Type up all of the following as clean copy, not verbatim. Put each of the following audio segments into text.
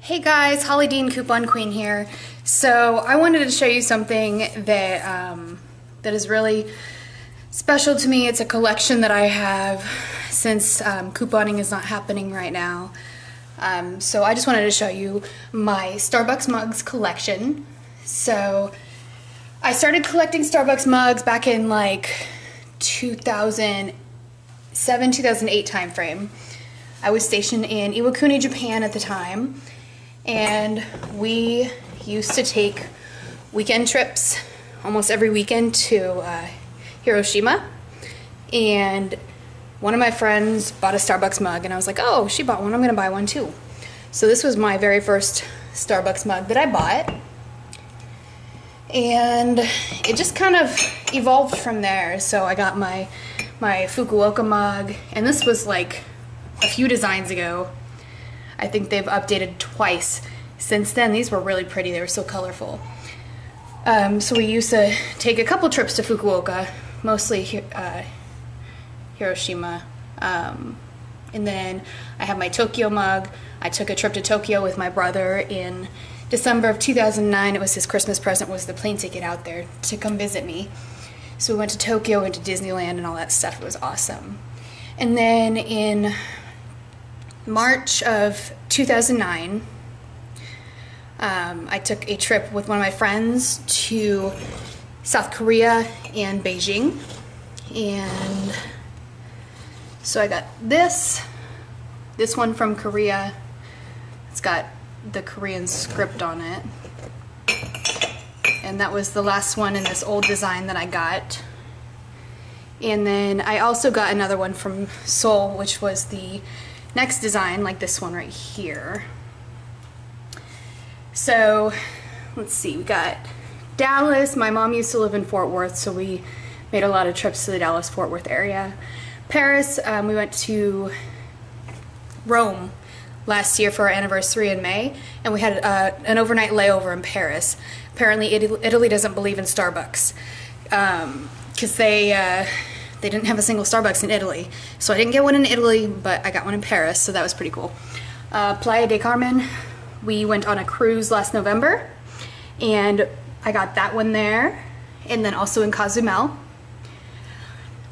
Hey guys, Holly Dean Coupon Queen here. So I wanted to show you something that that is really special to me. It's a collection that I have since couponing is not happening right now. So I just wanted to show you my Starbucks mugs collection. So I started collecting Starbucks mugs back in like 2007, 2008 time frame. I was stationed in Iwakuni, Japan at the time. And we used to take weekend trips almost every weekend to Hiroshima. And one of my friends bought a Starbucks mug and I was like, oh, she bought one, I'm gonna buy one too. So this was my very first Starbucks mug that I bought. And it just kind of evolved from there. So I got my Fukuoka mug, and this was like a few designs ago. I think they've updated twice since then. These were really pretty. They were so colorful. So we used to take a couple trips to Fukuoka, mostly Hiroshima. And then I have my Tokyo mug. I took a trip to Tokyo with my brother in December of 2009. It was his Christmas present, was the plane ticket out there to come visit me. So we went to Tokyo, went to Disneyland and all that stuff. It was awesome. And then in March of 2009, I took a trip with one of my friends to South Korea and Beijing. And so I got this one from Korea. It's got the Korean script on it. And that was the last one in this old design that I got. And then I also got another one from Seoul, which was the next design, like this one right here. So let's see, we got Dallas. My mom used to live in Fort Worth, so we made a lot of trips to the Dallas-Fort Worth area. Paris, we went to Rome last year for our anniversary in May, and we had an overnight layover in Paris. Apparently Italy doesn't believe in Starbucks because they didn't have a single Starbucks in Italy. So I didn't get one in Italy, but I got one in Paris, so that was pretty cool. Playa del Carmen, we went on a cruise last November, and I got that one there, and then also in Cozumel.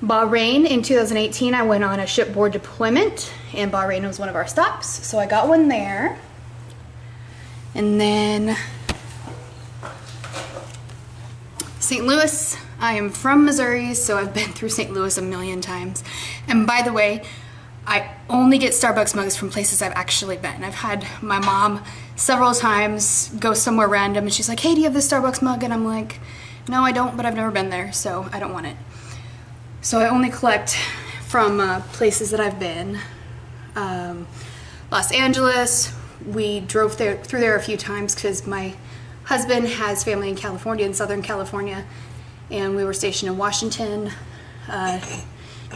Bahrain, in 2018, I went on a shipboard deployment, and Bahrain was one of our stops, so I got one there. And then St. Louis. I am from Missouri, so I've been through St. Louis a million times. And by the way, I only get Starbucks mugs from places I've actually been. I've had my mom several times go somewhere random and she's like, hey, do you have this Starbucks mug? And I'm like, no, I don't, but I've never been there, so I don't want it. So I only collect from places that I've been. Los Angeles, we drove through there a few times because my husband has family in California, in Southern California. And we were stationed in Washington,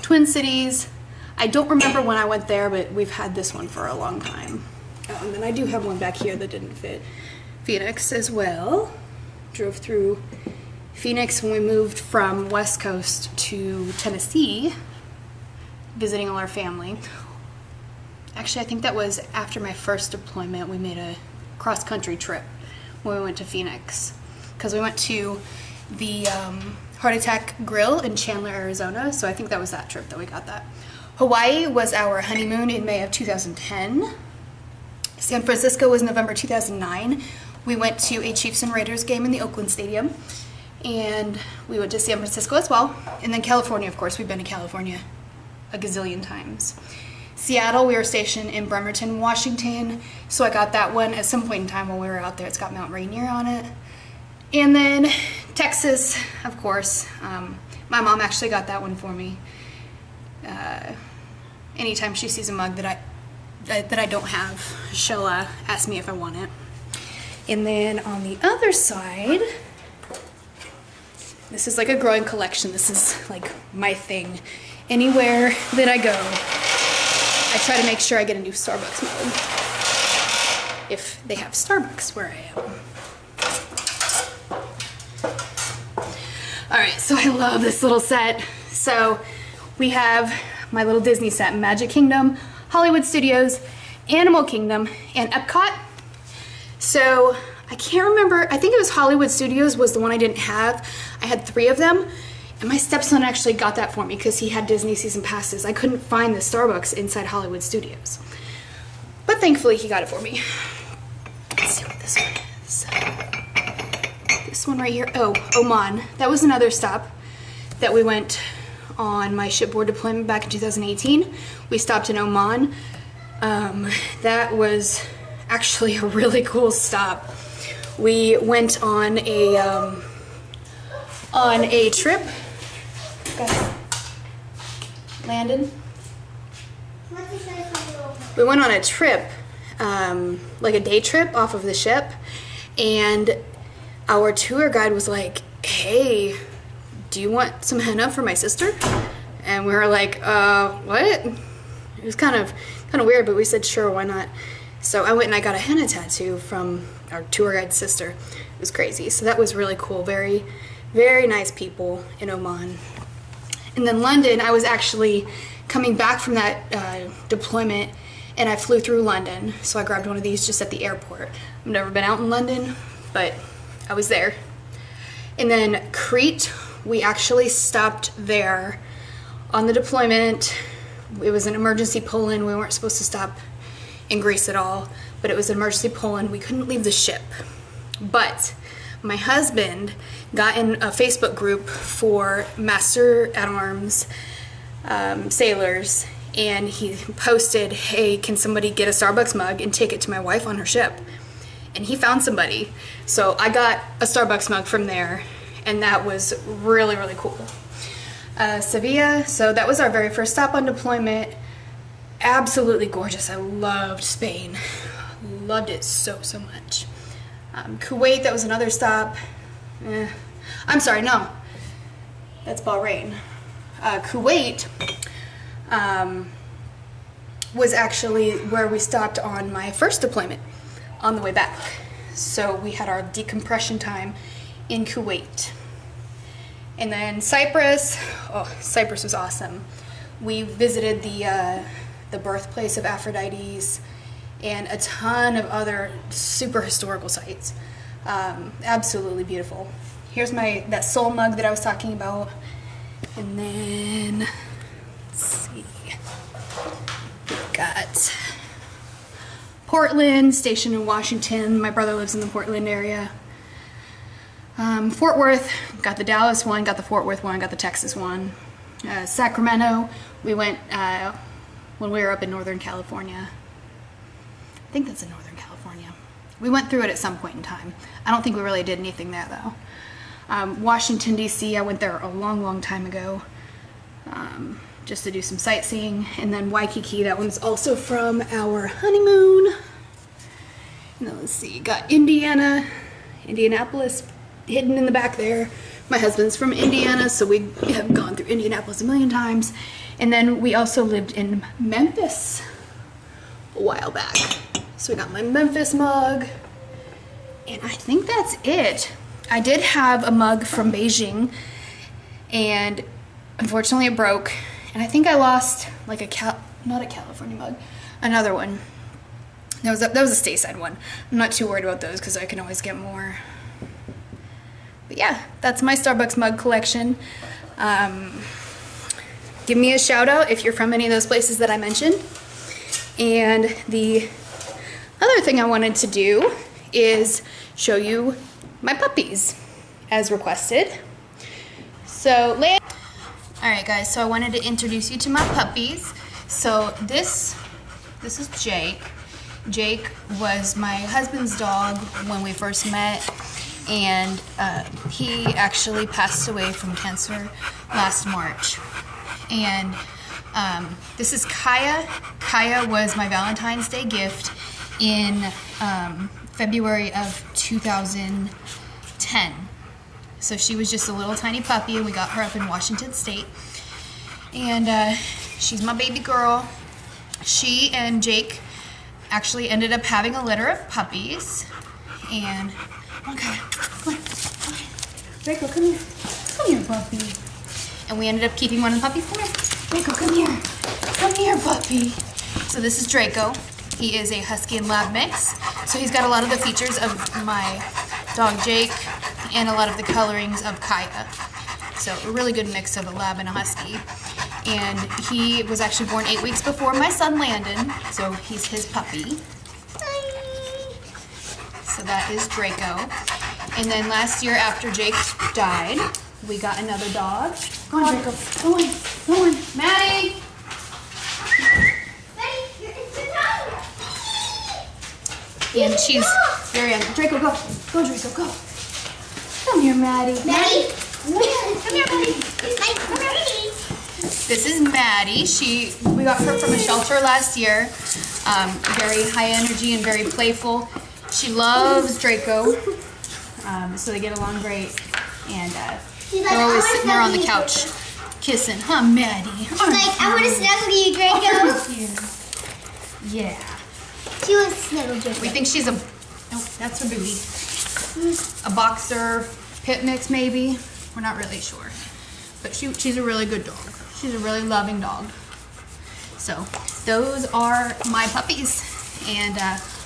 Twin Cities. I don't remember when I went there, but we've had this one for a long time. And then I do have one back here that didn't fit. Phoenix as well. Drove through Phoenix when we moved from West Coast to Tennessee, visiting all our family. Actually, I think that was after my first deployment. We made a cross-country trip when we went to Phoenix, because we went to the Heart Attack Grill in Chandler, Arizona, so I think that was that trip that we got that. Hawaii was our honeymoon in May of 2010. San Francisco was November 2009. We went to a Chiefs and Raiders game in the Oakland Stadium, and we went to San Francisco as well. And then California, of course, we've been to California a gazillion times. Seattle, we were stationed in Bremerton, Washington, so I got that one at some point in time when we were out there. It's got Mount Rainier on it. And then Texas, of course. My mom actually got that one for me. Anytime she sees a mug that I don't have, she'll ask me if I want it. And then on the other side, this is like a growing collection. This is like my thing. Anywhere that I go, I try to make sure I get a new Starbucks mug, if they have Starbucks where I am. Alright, so I love this little set. So we have my little Disney set, Magic Kingdom, Hollywood Studios, Animal Kingdom, and Epcot. So I can't remember, I think it was Hollywood Studios was the one I didn't have. I had 3 of them, and my stepson actually got that for me because he had Disney season passes. I couldn't find the Starbucks inside Hollywood Studios, but thankfully he got it for me. Let's see what this one is. This one right here, oh, Oman. That was another stop that we went on my shipboard deployment back in 2018. We stopped in Oman. That was actually a really cool stop. We went on a trip. Guys, Landon. We went on a trip, like a day trip off of the ship, and our tour guide was like, "Hey, do you want some henna for my sister?" And we were like, what? It was kind of weird, but we said, sure, why not? So I went and I got a henna tattoo from our tour guide's sister. It was crazy. So that was really cool. Very, very nice people in Oman. And then London, I was actually coming back from that deployment, and I flew through London. So I grabbed one of these just at the airport. I've never been out in London, but I was there. And then Crete, we actually stopped there on the deployment. It was an emergency pull-in. We weren't supposed to stop in Greece at all, but it was an emergency pull-in. We couldn't leave the ship. But my husband got in a Facebook group for Master-at-Arms sailors, and he posted, "Hey, can somebody get a Starbucks mug and take it to my wife on her ship?" And he found somebody. So I got a Starbucks mug from there, and that was really, really cool. Sevilla, so that was our very first stop on deployment. Absolutely gorgeous. I loved Spain. Loved it so, so much. Kuwait, that was another stop. I'm sorry, no. That's Bahrain. Kuwait was actually where we stopped on my first deployment on the way back. So we had our decompression time in Kuwait. And then Cyprus, oh, Cyprus was awesome. We visited the birthplace of Aphrodite's and a ton of other super historical sites. Absolutely beautiful. Here's that soul mug that I was talking about. And then, let's see, we've got Portland, stationed in Washington. My brother lives in the Portland area. Fort Worth, got the Dallas one, got the Fort Worth one, got the Texas one. Sacramento, we went when we were up in Northern California. I think that's in Northern California. We went through it at some point in time. I don't think we really did anything there though. Washington, D.C., I went there a long, long time ago just to do some sightseeing. And then Waikiki, that one's also from our honeymoon. Now let's see, got Indiana, Indianapolis, hidden in the back there. My husband's from Indiana, so we have gone through Indianapolis a million times. And then we also lived in Memphis a while back. So we got my Memphis mug. And I think that's it. I did have a mug from Beijing, and unfortunately it broke. And I think I lost like not a California mug, another one. That was a stateside one. I'm not too worried about those because I can always get more. But yeah, that's my Starbucks mug collection. Give me a shout out if you're from any of those places that I mentioned. And the other thing I wanted to do is show you my puppies as requested. So, alright guys, so I wanted to introduce you to my puppies. So this is Jake. Jake was my husband's dog when we first met. And he actually passed away from cancer last March. And this is Kaya. Kaya was my Valentine's Day gift in February of 2010. So she was just a little tiny puppy, and we got her up in Washington State. And she's my baby girl. She and Jake actually ended up having a litter of puppies. And okay, come on. Draco, come here. Come here, puppy. And we ended up keeping one of the puppies. Come here. Draco, come here. Come here, puppy. So this is Draco. He is a Husky and Lab mix, so he's got a lot of the features of my dog Jake and a lot of the colorings of Kaya. So a really good mix of a Lab and a Husky. And he was actually born 8 weeks before my son Landon, so he's his puppy. So that is Draco. And then last year after Jake died, we got another dog. Go on, Draco. Go on. Go on. Maddie! And she's very young. Draco, go. Go, Draco, go. Come here, Maddie. Maddie. Come here, Maddie. This is Maddie. We got her from a shelter last year. Very high energy and very playful. She loves Draco. So they get along great. And they're always sitting there on the couch kissing. Huh, Maddie? She's like, I want to snuggle you, Draco. Yeah. She wants to snuggle Draco. We think she's a... Oh, that's her booty. A boxer pit mix, maybe. We're not really sure. But she's a really good dog. She's a really loving dog. So, those are my puppies. And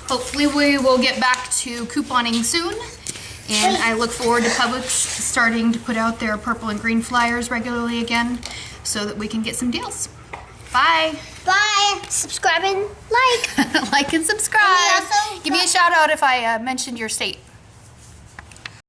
hopefully we will get back to couponing soon. And I look forward to Publix starting to put out their purple and green flyers regularly again so that we can get some deals. Bye. Bye. Subscribe and like. Like and subscribe. And Give me a shout out if I mentioned your state.